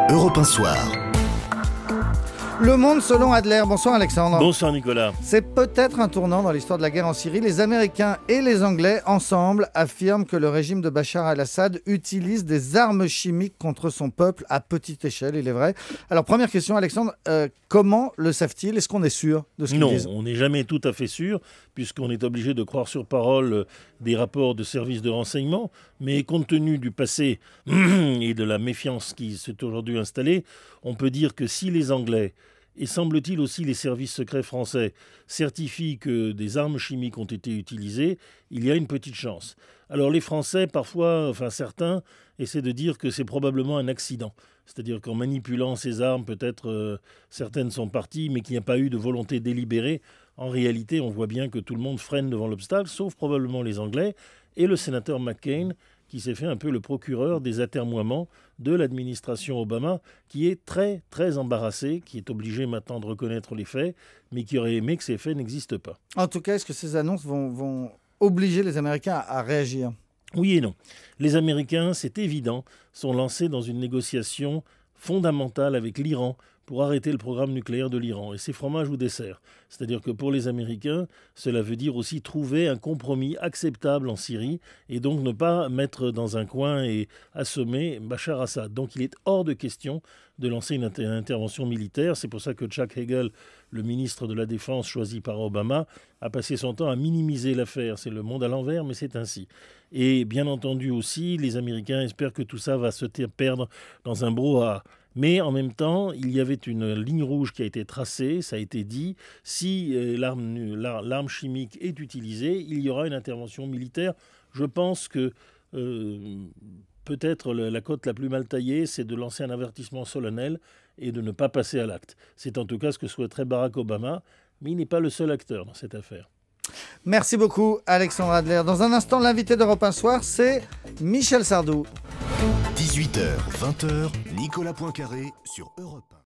Europe 1 Soir. Le Monde selon Adler. Bonsoir Alexandre. Bonsoir Nicolas. C'est peut-être un tournant dans l'histoire de la guerre en Syrie. Les Américains et les Anglais, ensemble, affirment que le régime de Bachar al-Assad utilise des armes chimiques contre son peuple à petite échelle, il est vrai. Alors, première question Alexandre, comment le savent-ils? Est-ce qu'on est sûr de ce qu'ils disent? Non, on n'est jamais tout à fait sûr, puisqu'on est obligé de croire sur parole des rapports de services de renseignement. Mais compte tenu du passé et de la méfiance qui s'est aujourd'hui installée, on peut dire que si les Anglais et semble-t-il aussi les services secrets français certifient que des armes chimiques ont été utilisées, il y a une petite chance. Alors les Français, parfois, certains, essaient de dire que c'est probablement un accident. C'est-à-dire qu'en manipulant ces armes, peut-être certaines sont parties, mais qu'il n'y a pas eu de volonté délibérée. En réalité, on voit bien que tout le monde freine devant l'obstacle, sauf probablement les Anglais et le sénateur McCain, qui s'est fait un peu le procureur des atermoiements de l'administration Obama, qui est très, très embarrassé, qui est obligé maintenant de reconnaître les faits, mais qui aurait aimé que ces faits n'existent pas. En tout cas, est-ce que ces annonces vont obliger les Américains à réagir? Oui et non. Les Américains, c'est évident, sont lancés dans une négociation fondamentale avec l'Iran pour arrêter le programme nucléaire de l'Iran. Et c'est fromage ou dessert. C'est-à-dire que pour les Américains, cela veut dire aussi trouver un compromis acceptable en Syrie et donc ne pas mettre dans un coin et assommer Bachar Assad. Donc il est hors de question de lancer une intervention militaire. C'est pour ça que Chuck Hagel, le ministre de la Défense choisi par Obama, a passé son temps à minimiser l'affaire. C'est le monde à l'envers, mais c'est ainsi. Et bien entendu aussi, les Américains espèrent que tout ça va se perdre dans un brouhaha. Mais en même temps, il y avait une ligne rouge qui a été tracée, ça a été dit, si l'arme chimique est utilisée, il y aura une intervention militaire. Je pense que peut-être la cote la plus mal taillée, c'est de lancer un avertissement solennel et de ne pas passer à l'acte. C'est en tout cas ce que souhaiterait Barack Obama, mais il n'est pas le seul acteur dans cette affaire. Merci beaucoup Alexandre Adler. Dans un instant, l'invité d'Europe 1 Soir, c'est Michel Sardou. 18h, 20h, Nicolas Poincaré sur Europe 1.